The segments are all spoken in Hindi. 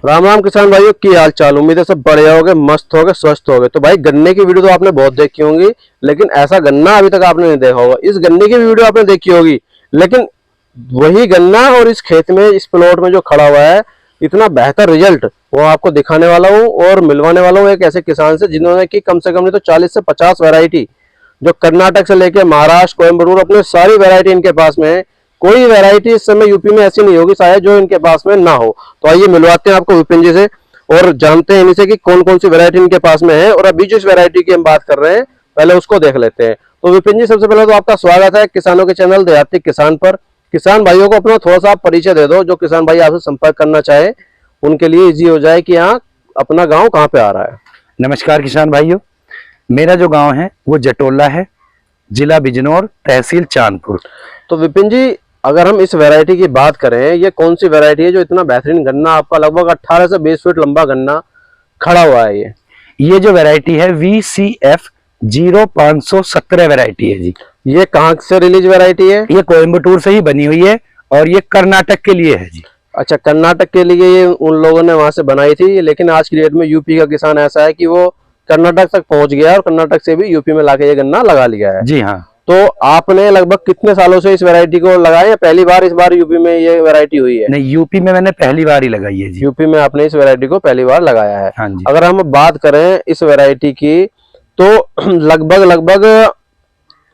राम राम किसान भाइयों, की हाल चाल। उम्मीद है सब बढ़िया होगे, मस्त होगे, स्वस्थ होगे। तो भाई गन्ने की वीडियो तो आपने बहुत देखी होंगी, लेकिन ऐसा गन्ना अभी तक आपने नहीं देखा होगा। इस गन्ने की वीडियो आपने देखी होगी, लेकिन वही गन्ना और इस खेत में, इस प्लॉट में जो खड़ा हुआ है, इतना बेहतर रिजल्ट वो आपको दिखाने वाला हूँ और मिलवाने वाला हूँ एक ऐसे किसान से जिन्होंने की कम से कम नहीं तो 40 से 50 वैरायटी, जो कर्नाटक से लेके महाराष्ट्र, कोयम्बटूर, अपने सारी वैरायटी इनके पास में है। कोई वैरायटी इस समय यूपी में ऐसी नहीं होगी शायद जो इनके पास में ना हो। तो आइए मिलवाते हैं आपको विपिन जी से और जानते हैं इनसे कि कौन कौन सी वैरायटी इनके पास में है। और अभी जिस वैरायटी की हम बात कर रहे हैं, पहले उसको देख लेते हैं। तो विपिन जी, सबसे पहले तो आपका स्वागत है किसानों के चैनल देहाती किसान पर। किसान भाइयों को अपना थोड़ा सा परिचय दे दो, जो किसान भाई आपसे संपर्क करना चाहे उनके लिए इजी हो जाए कि हाँ अपना गाँव कहाँ पे आ रहा है। नमस्कार किसान भाइयों, मेरा जो गांव है वो जटोला है, जिला बिजनौर, तहसील चांदपुर। तो विपिन जी, अगर हम इस वैरायटी की बात करें, ये कौन सी वैरायटी है जो इतना बेहतरीन गन्ना आपका लगभग 18 से 20 फीट लंबा गन्ना खड़ा हुआ है? ये जो वैरायटी है VCF 0517 वैरायटी है जी। ये कहाँ से रिलीज वैरायटी है? ये कोयम्बटूर से ही बनी हुई है और ये कर्नाटक के लिए है जी। अच्छा, कर्नाटक के लिए ये उन लोगों ने वहां से बनाई थी, लेकिन आज की डेट में यूपी का किसान ऐसा है कि वो कर्नाटक तक पहुंच गया और कर्नाटक से भी यूपी में लाके ये गन्ना लगा लिया है। जी हाँ। तो आपने लगभग कितने सालों से इस वैरायटी को लगाया, या पहली बार इस बार यूपी में ये वैरायटी हुई है? नहीं, यूपी में मैंने पहली बार ही लगाई है जी। यूपी में आपने इस वैरायटी को पहली बार लगाया है। हाँ जी। अगर हम बात करें इस वैरायटी की, तो लगभग लगभग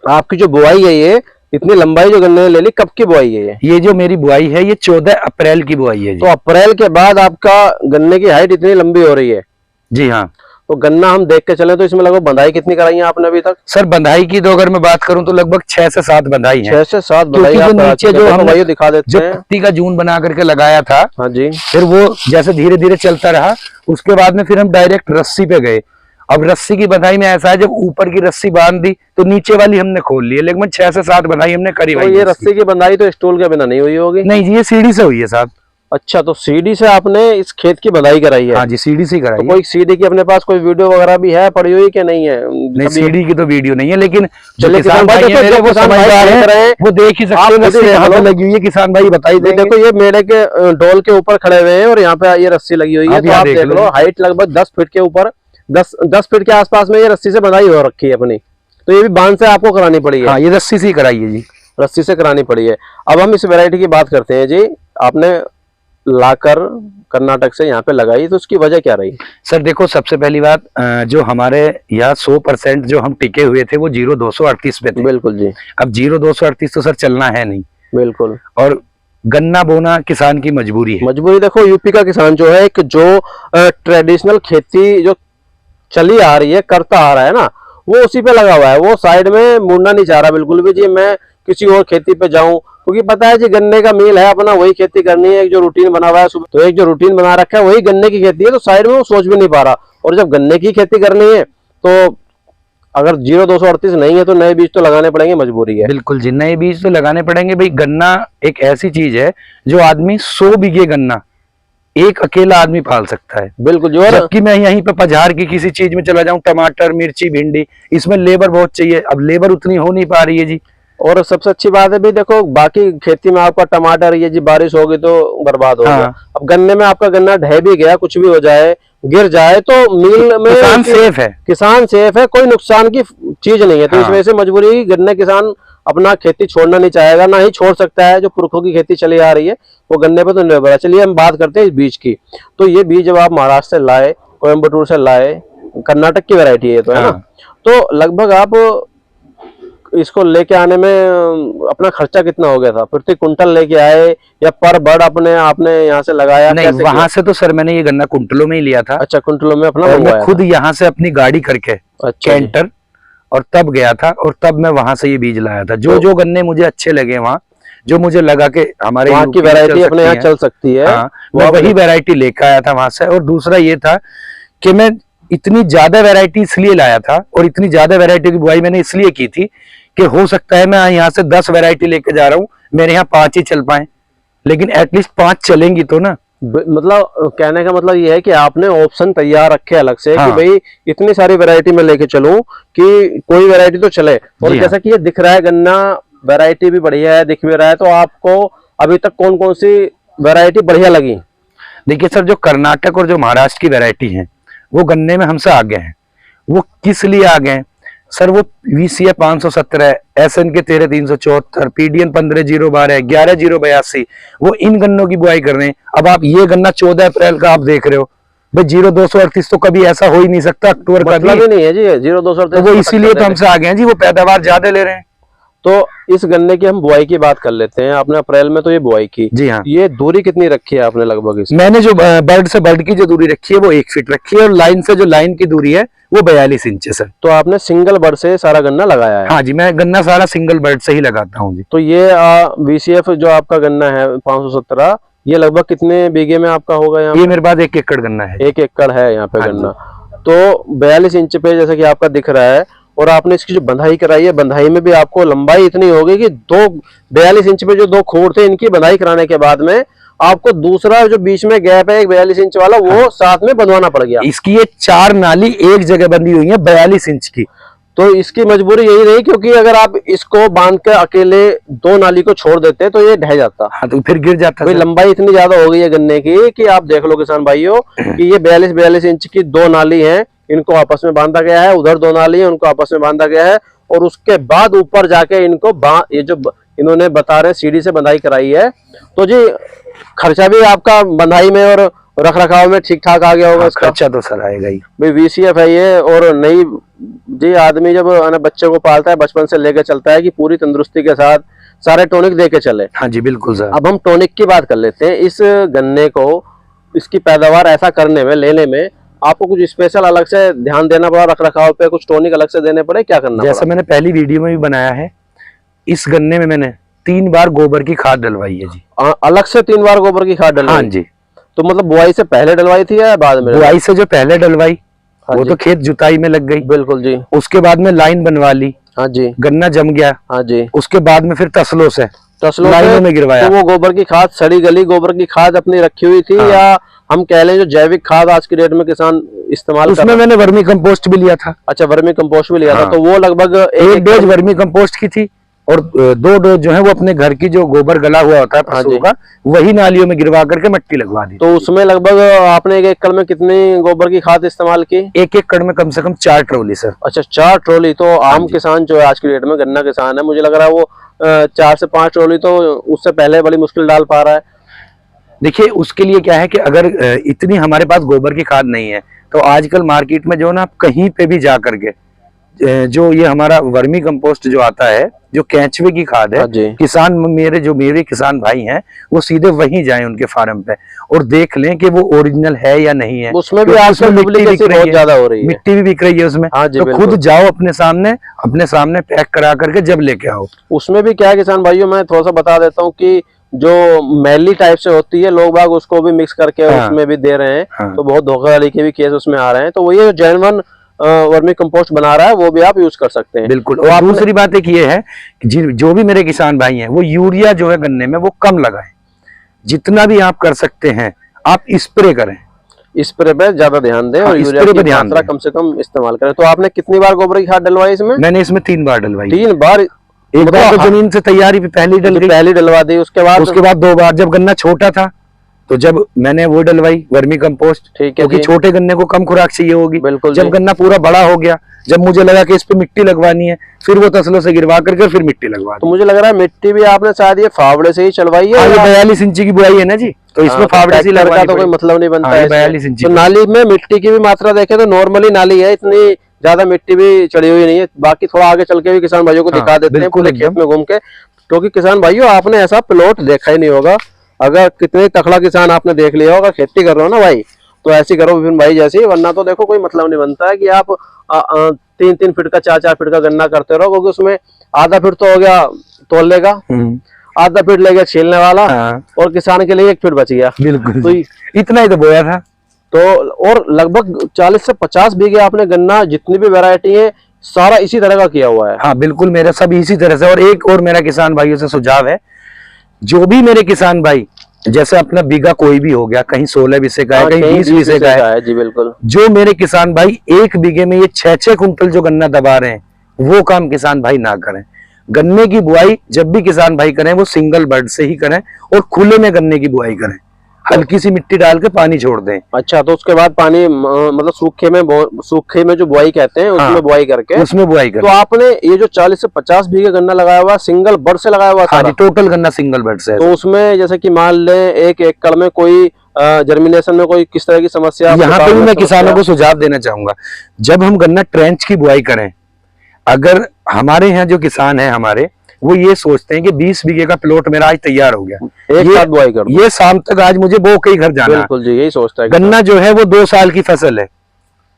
आपकी जो बुआई है, ये इतनी लंबाई जो गन्ने ने ले ली, कब की बुआई है ये जो मेरी बुआई है ये 14 अप्रैल की बुआई है जी। तो अप्रैल के बाद आपका गन्ने की हाइट इतनी लंबी हो रही है? जी हाँ। तो गन्ना हम देख के चले तो इसमें लगभग बंधाई कितनी कराई है आपने अभी तक? सर, बंधाई की तो अगर मैं बात करूं तो लगभग 6 से 7 बंधाई है। 6 से 7 बंधाई आप नीचे जो हम वही दिखा देते जो हैं, पत्ती का जून बना करके लगाया था। हाँ जी। फिर वो जैसे धीरे धीरे चलता रहा, उसके बाद में फिर हम डायरेक्ट रस्सी पे गए। अब रस्सी की बंधाई में ऐसा है, जब ऊपर की रस्सी बांध दी तो नीचे वाली हमने खोल ली है, लेकिन 6 से 7 बंधाई हमने करी। तो ये रस्सी की बंधाई तो स्टूल के बिना नहीं हुई होगी? नहीं जी, ये सीढ़ी से हुई है साहब। अच्छा, तो सीढ़ी से आपने इस खेत की बंधाई कराई है? हाँ जी, सीढ़ी से कराई। तो कोई सीढ़ी की अपने पास कोई वीडियो वगैरह भी है पड़ी हुई कि नहीं है? नहीं, सीढ़ी की तो वीडियो नहीं है, लेकिन जो किसान भाई वो समझदार हैं, वो देख ही सकते हैं लगी हुई है। किसान भाई बताइए। देखो, ये मेढ़े के डोल के ऊपर खड़े हुए हैं और यहाँ पे ये रस्सी लगी हुई है। तो आप देख लो, हाइट लगभग 10 फीट के ऊपर, 10 फीट के आसपास में ये रस्सी से बंधाई हो रखी है अपनी। तो ये भी बांध से आपको करानी पड़ी है? हाँ, ये रस्सी से कराई है जी, रस्सी से करानी पड़ी है। अब हम इस वैरायटी की बात करते हैं जी। आपने लाकर कर्नाटक से यहाँ पे लगाई, तो उसकी वजह क्या रही? सर देखो, सबसे पहली बात, जो हमारे यहाँ 100% जो हम टिके हुए थे वो 0238 पे थे। बिल्कुल जी। अब 0238 तो सर चलना है नहीं। बिल्कुल। और गन्ना बोना किसान की मजबूरी है। मजबूरी। देखो, यूपी का किसान जो है, एक जो ट्रेडिशनल खेती जो चली आ रही है, करता आ रहा है ना, वो उसी पे लगा हुआ है। वो साइड में मुड़ना नहीं चाह रहा बिल्कुल भी जी मैं किसी और खेती पे जाऊं, क्योंकि पता है जी गन्ने का मील है अपना, वही खेती करनी है। एक जो रूटीन बना हुआ है सुबह, तो एक जो रूटीन बना रखा है वही गन्ने की खेती है, तो साइड में वो सोच भी नहीं पा रहा। और जब गन्ने की खेती करनी है तो अगर 0238 नहीं है तो नए बीज तो लगाने पड़ेंगे, मजबूरी है। बिल्कुल जी, नए बीज तो लगाने पड़ेंगे भाई। गन्ना एक ऐसी चीज है जो आदमी 100 बीघे गन्ना एक अकेला आदमी पाल सकता है। बिल्कुल जी। जबकि मैं यहीं पे 50 की किसी चीज में चला जाऊं, टमाटर, मिर्ची, भिंडी, इसमें लेबर बहुत चाहिए। अब लेबर उतनी हो नहीं पा रही है जी। और सबसे अच्छी बात है भी, देखो बाकी खेती में आपका टमाटर, ये जी बारिश होगी तो बर्बाद हो गया। हाँ। अब गन्ने में आपका गन्ना ढह भी गया, कुछ भी हो जाए, गिर जाए, तो मिल में किसान सेफ है। किसान सेफ है, कोई नुकसान की चीज नहीं है। तो इस हाँ। वजह से मजबूरी है, गन्ने किसान अपना खेती छोड़ना नहीं चाहेगा, ना ही छोड़ सकता है। जो पुरखों की खेती चली आ रही है वो गन्ने पे तो निर्भर है। चलिए हम बात करते हैं इस बीज की। तो ये बीज जब आप महाराष्ट्र से लाए, कोयम्बटूर से लाए, कर्नाटक की वैरायटी है तो, है ना? तो लगभग आप इसको लेके आने में अपना खर्चा कितना हो गया था? प्रति कुंटल लेके आए या पर बड़ अपने आपने यहाँ से लगाया? नहीं, वहां से तो सर मैंने ये गन्ना कुंटलों में ही लिया था। अच्छा, कुंटलों में अपना? और मैं खुद यहाँ से अपनी गाड़ी करके, अच्छा, कैंटर, और तब गया था और तब मैं वहां से ये बीज लाया था। जो गन्ने मुझे अच्छे लगे वहाँ, जो मुझे लगा कि हमारे वहाँ की वैरायटी अपने यहाँ चल सकती है, हाँ, मैं वही वैरायटी लेकर आया था वहां से। और दूसरा ये था कि मैं इतनी ज्यादा वैरायटी इसलिए लाया था, और इतनी ज्यादा वैरायटी की बुआई मैंने इसलिए की थी कि हो सकता है मैं यहाँ से 10 वैरायटी लेके जा रहा हूँ, मेरे यहाँ 5 ही चल पाए, लेकिन एटलीस्ट 5 चलेंगी तो ना। मतलब कहने का मतलब ये है कि आपने ऑप्शन तैयार रखे अलग से, हाँ। कि भाई इतनी सारी वैरायटी में लेके चलूं कि कोई वैरायटी तो चले। और जैसा कि ये दिख रहा है गन्ना, वैरायटी भी बढ़िया है, दिख भी रहा है, तो आपको अभी तक कौन कौन सी वैरायटी बढ़िया लगी? देखिए सर, जो कर्नाटक और जो महाराष्ट्र की वैरायटी है वो गन्ने में हमसे आगे हैं। वो किस लिए आगे हैं सर? वो VCF 517, SN के 13,374, PDN 15,012, 11,082, वो इन गन्नों की बुआई कर रहे हैं। अब आप ये गन्ना 14 अप्रैल का आप देख रहे हो भाई, 0,238 तो कभी ऐसा हो ही नहीं सकता अक्टूबर का भी। मतलब ही नहीं है जी 0,238। तो वो इसीलिए तो हमसे आगे हैं जी, वो पैदावार ज्यादा ले रहे हैं। तो इस गन्ने की हम बुआई की बात कर लेते हैं। आपने अप्रैल में तो ये बुआई की। जी हाँ। ये दूरी कितनी रखी है आपने लगभग इसमें? मैंने जो बर्ड से बर्ड की जो दूरी रखी है वो 1 फीट रखी है, और लाइन से जो लाइन की दूरी है वो 42 इंच है सर। तो आपने सिंगल बर्ड से सारा गन्ना लगाया है? हाँ जी, मैं गन्ना सारा सिंगल बर्ड से ही लगाता हूँ जी। तो ये VCF जो आपका गन्ना है 517, ये लगभग कितने बीघे में आपका होगा? यहाँ ये मेरे पास 1 एकड़ गन्ना है। 1 एकड़ है यहाँ पे हाँ गन्ना। तो 42 इंच पे जैसे कि आपका दिख रहा है, और आपने इसकी जो बंधाई कराई है, बंधाई में भी आपको लंबाई इतनी होगी कि 42 इंच पे जो 2 खोर थे, इनकी बंधाई कराने के बाद में आपको दूसरा जो बीच में गैप है एक 42 इंच वाला, वो साथ में बंधवाना पड़ गया। इसकी ये 4 नाली एक जगह बंधी हुई है 42 इंच की। तो इसकी मजबूरी यही रही, क्योंकि अगर आप इसको बांध के अकेले 2 नाली को छोड़ देते तो ये ढह जाता। हाँ, तो फिर गिर जाता। भाई लंबाई इतनी ज्यादा हो गई है गन्ने की कि आप देख लो किसान भाइयों कि ये 42 इंच की 2 नाली हैं, इनको आपस में बांधा गया है। उधर 2 नाली है, उनको आपस में बांधा गया है। और उसके बाद ऊपर जाके इनको ये जो इन्होंने बता रहे सीढ़ी से बंधाई कराई है। तो जी खर्चा भी आपका बंधाई में और रख रखाव में ठीक ठाक आ गया होगा। इसका खर्चा तो सर आएगा ही भाई। VCF है ये। और नई जी आदमी जब बच्चे को पालता है, बचपन से लेके चलता है कि पूरी तंदुरुस्ती के साथ सारे टॉनिक दे के चले। हाँ जी बिल्कुल सर। अब हम टॉनिक की बात कर लेते हैं। इस गन्ने को, इसकी पैदावार ऐसा करने में, लेने में आपको कुछ स्पेशल अलग से ध्यान देना पड़ा? रख रखाव पे कुछ टॉनिक अलग से देने पड़े? क्या करना जैसा पड़ा? मैंने पहली वीडियो में भी बनाया है, इस गन्ने में मैंने 3 बार गोबर की खाद डलवाई है जी। अलग से 3 बार गोबर की खाद डलवाई? हाँ जी। तो मतलब बुआई से पहले डलवाई थी या बाद में? बुआई से जो पहले डलवाई हाँ वो जी। तो खेत जुताई में लग गई। बिल्कुल जी। उसके बाद में लाइन बनवा ली। हाँ जी। गन्ना जम गया। हाँ जी। उसके बाद में फिर तसलों से लाइनों में गिरवाया। तो वो गोबर की खाद, सड़ी गली गोबर की खाद अपनी रखी हुई थी? हाँ। या हम कह लें जो जैविक खाद आज की डेट में किसान इस्तेमाल कर? उसमें मैंने वर्मी कंपोस्ट भी लिया था। अच्छा, वर्मी कंपोस्ट भी लिया था। हाँ। तो वो लगभग 1 डोज वर्मी कंपोस्ट की थी, और 2 डोज जो है वो अपने घर की जो गोबर गला हुआ होता है पशुओं का, वही नालियों में गिरवा करके मिट्टी लगवा दी। तो उसमें लगभग आपने 1 एकड़ में कितनी गोबर की खाद इस्तेमाल की? 1 एकड़ में कम से कम 4 ट्रॉली सर। अच्छा, 4 ट्रॉली। तो आम किसान जो है आज की डेट में, गन्ना किसान है, मुझे लग रहा है वो 4 से 5 ट्रॉली तो उससे पहले बड़ी मुश्किल डाल पा रहा है। देखिए उसके लिए क्या है कि अगर इतनी हमारे पास गोबर की खाद नहीं है, तो आजकल मार्केट में जो ना, आप कहीं पे भी जा करके जो ये हमारा वर्मी कंपोस्ट जो आता है, जो केंचुए की खाद है, किसान मेरे किसान भाई हैं, वो सीधे वहीं जाएं उनके फार्म पे और देख लें कि वो ओरिजिनल है या नहीं है। उसमें भी आजकल मिट्टी बहुत ज्यादा हो रही है। मिट्टी भी बिक रही है उसमें। तो खुद जाओ अपने सामने पैक करा करके जब लेके आओ। उसमें भी क्या है किसान भाइयों, मैं थोड़ा सा बता देता हूँ कि जो मैली टाइप से होती है, लोग बाग उसको भी मिक्स करके उसमें भी दे रहे हैं। तो बहुत धोखाधड़ी के भी केस उसमें आ रहे हैं। तो वही जो जेन्युइन वर्मी कंपोस्ट बना रहा है वो भी आप यूज कर सकते हैं। बिल्कुल। और दूसरी बात एक ये है कि जो भी मेरे किसान भाई हैं, वो यूरिया जो है गन्ने में वो कम लगाएं। जितना भी आप कर सकते हैं आप स्प्रे करें, स्प्रे पे ज्यादा ध्यान दें। और यूरिया की मात्रा कम से कम इस्तेमाल करें। तो आपने कितनी बार गोबर की खाद डलवाई इसमें? मैंने इसमें 3 बार डलवाई। 3 बार? एक बार तो जमीन से तैयारी भी पहली डलवा दी। उसके बाद 2 बार जब गन्ना छोटा था तो जब मैंने वो डलवाई वर्मी कंपोस्ट, क्योंकि छोटे गन्ने को कम खुराक चाहिए होगी। जब गन्ना पूरा बड़ा हो गया, जब मुझे लगा कि इस पे मिट्टी लगवानी है, फिर वो तसलों से गिरवा करके फिर मिट्टी लगवा। तो मुझे लग रहा है मिट्टी भी आपने शायद ये फावड़े से ही चलवाई है। 42 इंची की बुआई है ना जी, तो इसमें फावड़े से लगा तो कोई मतलब नहीं बनता है। 42 इंची। तो नाली में मिट्टी की भी मात्रा देखें तो नॉर्मली नाली है, इतनी ज्यादा मिट्टी भी चढ़ी हुई नहीं है। बाकी थोड़ा आगे चल के भी किसान भाइयों को दिखा देते हैं पूरे खेत में घूम के, क्योंकि किसान भाइयों आपने ऐसा प्लॉट देखा ही नहीं होगा। अगर कितने तकड़ा किसान आपने देख लिया होगा, खेती कर रहे हो ना भाई, तो ऐसी करो विपिन भाई जैसी, वरना तो देखो कोई मतलब नहीं बनता है कि आप 3-3 फीट का 4-4 फीट का गन्ना करते रहो, क्योंकि उसमें आधा फीट तो हो गया तोलने का, आधा फीट ले गया छीलने वाला, और किसान के लिए 1 फीट बच गया। बिल्कुल। तो इतना ही तो बोया था। तो और लगभग 40 से 50 बीघे आपने गन्ना, जितनी भी वैरायटी है, सारा इसी तरह का किया हुआ है। हाँ बिल्कुल, मेरा सब इसी तरह से। और एक और मेरा किसान भाइयों से सुझाव है, जो भी मेरे किसान भाई, जैसे अपना बीघा कोई भी हो गया, कहीं 16 बीसे का है, कहीं 20 बीसे का है जी बिल्कुल, जो मेरे किसान भाई 1 बीघे में ये 6-6 कुंटल जो गन्ना दबा रहे हैं, वो काम किसान भाई ना करें। गन्ने की बुआई जब भी किसान भाई करें वो सिंगल बर्ड से ही करें और खुले में गन्ने की बुआई करें। हल्की सी मिट्टी डाल के पानी छोड़ दें। अच्छा, तो उसके बाद पानी मतलब सूखे में जो बुआई कहते हैं उसमें हाँ, बुआई करके उसमें बुआई तो करें। आपने ये जो 40 से 50 बीघे गन्ना लगाया हुआ सिंगल बड से लगाया हुआ हाँ सारा? जी, टोटल गन्ना सिंगल बेड से है। तो उसमें जैसे कि मान लें 1 एकड़ में कोई जर्मिनेशन में कोई किस तरह की समस्या, यहाँ पे भी मैं किसानों को समस्या? सुझाव देना चाहूंगा, जब हम गन्ना ट्रेंच की बुआई करें, अगर हमारे यहाँ जो किसान है हमारे, वो ये सोचते हैं कि 20 बीघे का प्लॉट मेरा आज तैयार हो गया, एक साथ बुआई कर दो। ये शाम तक आज मुझे बो के ही घर जाना है। बिल्कुल जी, यही सोचता है गन्ना जो है वो 2 साल की फसल है,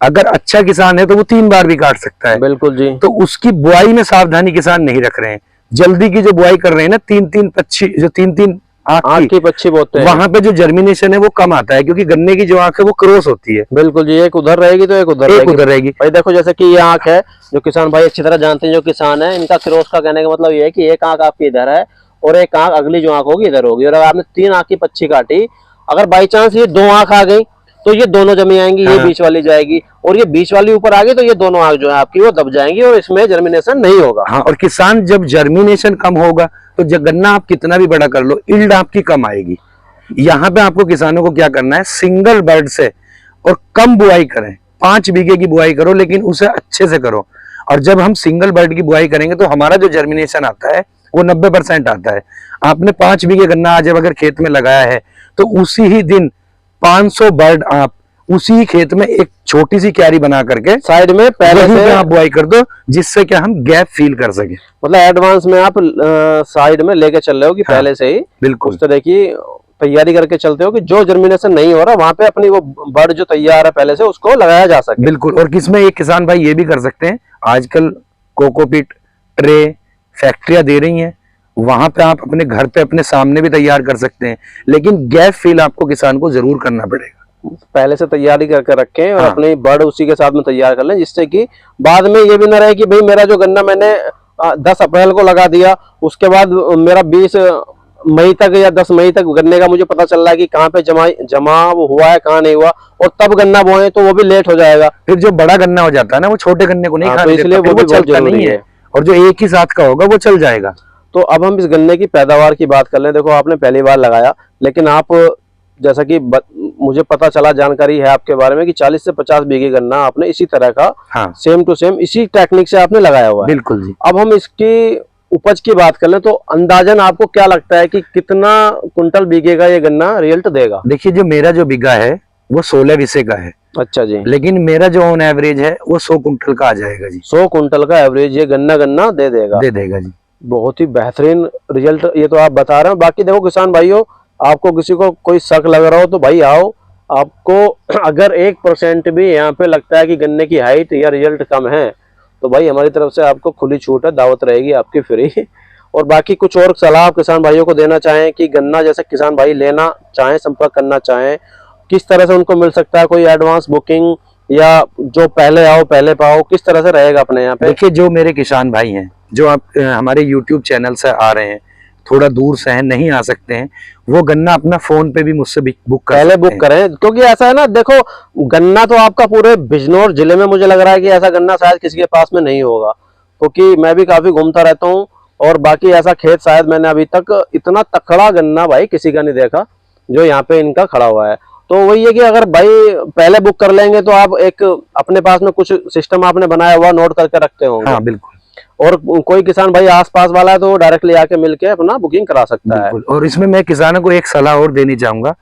अगर अच्छा किसान है तो वो 3 बार भी काट सकता है। बिल्कुल जी। तो उसकी बुआई में सावधानी किसान नहीं रख रहे हैं, जल्दी की जो बुआई कर रहे हैं ना, 3-3 पच्छी, जो 3-3 आंख की पच्छी बोते हैं, वहां पे जो जर्मिनेशन है वो कम आता है, क्योंकि गन्ने की जो आंख है वो क्रॉस होती है। बिल्कुल जी, एक उधर रहेगी तो एक उधर रहेगी। भाई देखो जैसे कि ये आंख है, जो किसान भाई अच्छी तरह जानते हैं, जो किसान है, इनका क्रॉस का कहने का मतलब ये है कि एक आंख आपकी इधर है और एक आंख अगली जो आंख होगी इधर होगी, और अगर आपने 3 आंख की पच्छी काटी, अगर बाई चांस ये 2 आंख आ गई तो ये दोनों जमी आएंगी, ये बीच वाली जाएगी, और ये बीच वाली ऊपर आ गई तो ये दोनों आंख जो है आपकी वो दब जाएंगी और इसमें जर्मिनेशन नहीं होगा। हाँ, और किसान जब जर्मिनेशन कम होगा तो गन्ना आप कितना भी बड़ा कर लो, यील्ड आपकी कम आएगी। यहाँ पे आपको किसानों को क्या करना है, सिंगल बर्ड से और कम बुआई करें, 5 बीघे की बुआई करो, लेकिन उसे अच्छे से करो। और जब हम सिंगल बर्ड की बुआई करेंगे तो हमारा जो जर्मिनेशन आता है वो 90% आता है। आपने 5 बीघे गन्ना आज अगर खेत में लगाया है तो उसी ही दिन 500 बर्ड आप उसी ही खेत में एक छोटी सी क्यारी बना करके साइड में पहले से आप बुआई कर दो, जिससे क्या हम गैप फील कर सके। मतलब एडवांस में आप साइड में लेके चल रहे हो कि हाँ, पहले से ही बिल्कुल उस तरह की तैयारी करके चलते हो कि जो जर्मिनेशन नहीं हो रहा वहां पे अपनी वो बर्ड जो तैयार है पहले से उसको लगाया जा सके। बिल्कुल। और किसमें एक किसान भाई ये भी कर सकते हैं, आजकल कोकोपीट ट्रे फैक्ट्रियां दे रही हैं, वहां पे आप अपने घर पे अपने सामने भी तैयार कर सकते हैं, लेकिन गैप फील आपको किसान को जरूर करना पड़ेगा। पहले से तैयारी करके रखें और हाँ, अपनी बर्ड उसी के साथ में तैयार कर लें, जिससे कि बाद में ये भी ना रहे कि भाई मेरा जो गन्ना मैंने 10 अप्रैल को लगा दिया, उसके बाद मेरा 20 मई तक या 10 मई तक गन्ने का मुझे पता चल रहा है कि कहाँ पे जमा वो हुआ है, कहाँ नहीं हुआ, और तब गन्ना बोए तो वो भी लेट हो जाएगा। फिर जो बड़ा गन्ना हो जाता है ना, वो छोटे गन्ने को नहीं खाने तो इसलिए देता, वो भी बहुत चलता नहीं जरूरी है, है। और जो एक ही साथ का होगा वो चल जाएगा। तो अब हम इस गन्ने की पैदावार की बात कर लें। देखो आपने पहली बार लगाया, लेकिन आप जैसा कि मुझे पता चला, जानकारी है आपके बारे में कि 40 से 50 बीघे गन्ना आपने इसी तरह का हाँ, सेम टू सेम इसी टेक्निक से आपने लगाया हुआ है। बिल्कुल जी। अब हम इसकी उपज की बात कर लें तो अंदाजन आपको क्या लगता है कि कितना कुंटल बीघे का ये गन्ना रिजल्ट देगा? देखिए, जो मेरा जो बीघा है वो 16 विसे का है। अच्छा जी। लेकिन मेरा जो ऑन एवरेज है वो 100 कुंटल का आ जाएगा जी। 100 कुंटल का एवरेज ये गन्ना दे देगा जी। बहुत ही बेहतरीन रिजल्ट ये तो आप बता रहे हो। बाकी देखो किसान भाइयों, आपको किसी को कोई शक लग रहा हो तो भाई आओ, आपको अगर 1% भी यहाँ पे लगता है कि गन्ने की हाइट या रिजल्ट कम है तो भाई हमारी तरफ से आपको खुली छूट है, दावत रहेगी आपकी फ्री। और बाकी कुछ और सलाह आप किसान भाइयों को देना चाहें कि गन्ना जैसे किसान भाई लेना चाहें, संपर्क करना चाहें, किस तरह से उनको मिल सकता है? कोई एडवांस बुकिंग या जो पहले आओ पहले पाओ, किस तरह से रहेगा अपने यहाँ पे? देखिए, जो मेरे किसान भाई हैं जो आप हमारे YouTube चैनल से आ रहे हैं, थोड़ा दूर से हैं, नहीं आ सकते हैं, वो गन्ना अपना फोन पे भी मुझसे बुक कर पहले बुक करें, क्योंकि ऐसा है ना, देखो गन्ना तो आपका पूरे बिजनौर जिले में मुझे लग रहा है कि ऐसा गन्ना शायद किसी के पास में नहीं होगा, क्योंकि मैं भी काफी घूमता रहता हूँ और बाकी ऐसा खेत शायद मैंने अभी तक इतना तकड़ा गन्ना भाई किसी का नहीं देखा जो यहाँ पे इनका खड़ा हुआ है। तो वही है कि अगर भाई पहले बुक कर लेंगे तो आप एक अपने पास में कुछ सिस्टम आपने बनाया हुआ नोट करके रखते होंगे। हाँ, बिल्कुल। और कोई किसान भाई आसपास वाला है तो डायरेक्टली आके मिलके अपना बुकिंग करा सकता है। और इसमें मैं किसानों को एक सलाह और देनी चाहूंगा,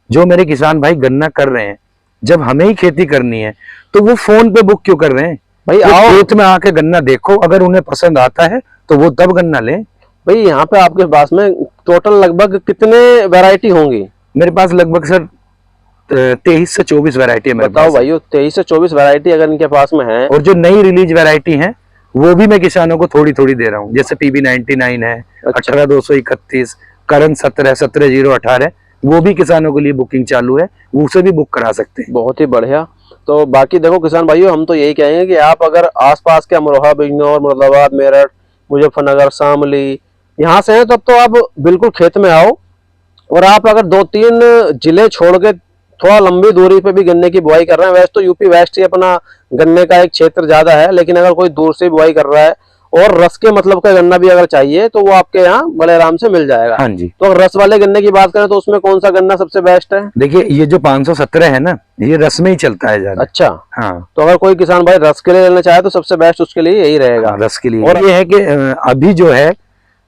जो मेरे किसान भाई गन्ना कर रहे हैं, जब हमें ही खेती करनी है तो वो फोन पे बुक क्यों कर रहे हैं? भाई आओ खेत में आके गन्ना देखो, अगर उन्हें पसंद आता है तो वो तब गन्ना लें। भाई यहाँ पे आपके पास में टोटल लगभग कितने वैरायटी होंगी? मेरे पास लगभग सर 23 से 24 वैरायटी है। बताओ भाई, 23 से 24 वैरायटी अगर इनके पास में है, और जो नई रिलीज वैरायटी है वो भी मैं किसानों को थोड़ी थोड़ी दे रहा हूँ, जैसे PB99 है, 18231, करण 17 वो भी किसानों के लिए बुकिंग चालू है, उसे भी बुक करा सकते हैं। बहुत ही बढ़िया। तो बाकी देखो किसान भाइयों, हम तो यही कहेंगे कि आप अगर आसपास के अमरोहा, बिजनौर, मुरादाबाद, मेरठ, मुजफ्फरनगर, शामली यहाँ से हैं तब तो आप बिल्कुल खेत में आओ। और आप अगर 2-3 जिले छोड़ के थोड़ा लंबी दूरी पे भी गन्ने की बुआई कर रहे हैं, वैसे तो यूपी वेस्ट ही अपना गन्ने का एक क्षेत्र ज्यादा है, लेकिन अगर कोई दूर से बुआई कर रहा है और रस के मतलब का गन्ना भी अगर चाहिए तो वो आपके यहाँ बड़े आराम से मिल जाएगा। हाँ जी। तो अगर रस वाले गन्ने की बात करें तो उसमें कौन सा गन्ना सबसे बेस्ट है? देखिए ये जो 517 है ना, ये रस में ही चलता है ज्यादा। अच्छा, हाँ, तो अगर कोई किसान भाई रस के लिए लेना चाहे तो सबसे बेस्ट उसके लिए यही रहेगा। हाँ, रस के लिए। और और ये है कि अभी जो है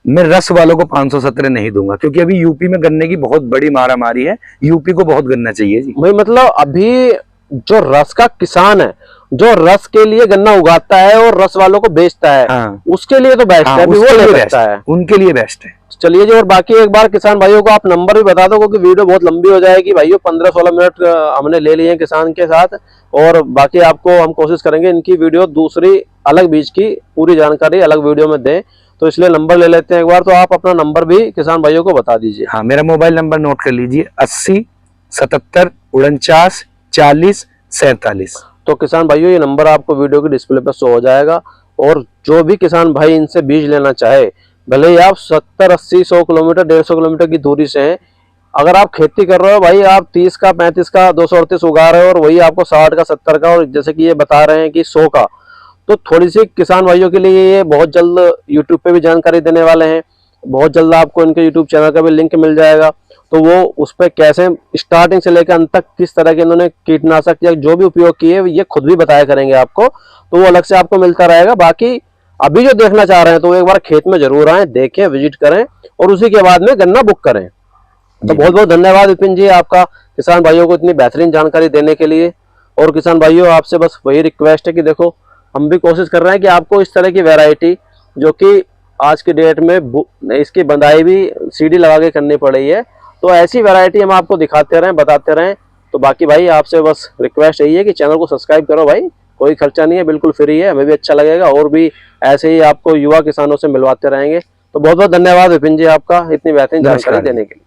मैं रस वालों को 517 नहीं दूंगा, क्योंकि अभी यूपी में गन्ने की बहुत बड़ी मारामारी है। यूपी को बहुत गन्ना चाहिए जी। भाई मतलब अभी जो रस का किसान है, जो रस के लिए गन्ना उगाता है और रस वालों को बेचता है, हाँ, उसके लिए तो बेस्ट हाँ, है, अभी वो उसके ले लिए सकता बेस्ट है। उनके लिए बेस्ट है। चलिए जी, और बाकी एक बार किसान भाइयों को आप नंबर भी बता दो, क्योंकि वीडियो बहुत लंबी हो जाएगी भाइयों। 15-16 मिनट हमने ले लिए हैं किसान के साथ, और बाकी आपको हम कोशिश करेंगे इनकी वीडियो दूसरी अलग बीज की पूरी जानकारी अलग वीडियो में दें, तो इसलिए नंबर ले लेते हैं एक बार। तो आप अपना नंबर भी किसान भाइयों को बता दीजिए। हाँ, मेरा मोबाइल नंबर नोट कर लीजिए, 80 77 49 40 47। तो किसान भाइयों ये नंबर आपको वीडियो के डिस्प्ले पर शो हो जाएगा, और जो भी किसान भाई इनसे बीज लेना चाहे, भले ही आप 70 80 100 किलोमीटर 150 किलोमीटर की दूरी से हैं, अगर आप खेती कर रहे हो भाई, आप 30 का 35 का 238 उगा रहे हो और वही आपको 60 का 70 का, और जैसे कि ये बता रहे हैं कि 100 का, तो थोड़ी सी किसान भाइयों के लिए ये बहुत जल्द यूट्यूब पे भी जानकारी देने वाले हैं। बहुत जल्द आपको इनके यूट्यूब चैनल का भी लिंक मिल जाएगा, तो वो उस पर कैसे स्टार्टिंग से लेकर अंत तक किस तरह के इन्होंने कीटनाशक या जो भी उपयोग किए ये खुद भी बताया करेंगे आपको, तो वो अलग से आपको मिलता रहेगा। बाकी अभी जो देखना चाह रहे हैं तो एक बार खेत में जरूर आए, देखें, विजिट करें, और उसी के बाद में गन्ना बुक करें। तो बहुत बहुत धन्यवाद विपिन जी आपका, किसान भाइयों को इतनी बेहतरीन जानकारी देने के लिए। और किसान भाइयों आपसे बस वही रिक्वेस्ट है कि देखो, हम भी कोशिश कर रहे हैं कि आपको इस तरह की वैरायटी, जो कि आज की डेट में इसकी बंदाई भी सीडी लगा के करनी पड़ रही है, तो ऐसी वैरायटी हम आपको दिखाते रहें, बताते रहें। तो बाकी भाई आपसे बस रिक्वेस्ट यही है कि चैनल को सब्सक्राइब करो भाई, कोई खर्चा नहीं है, बिल्कुल फ्री है, हमें भी अच्छा लगेगा, और भी ऐसे ही आपको युवा किसानों से मिलवाते रहेंगे। तो बहुत बहुत धन्यवाद विपिन जी आपका इतनी बेहतरीन जानकारी देने के लिए।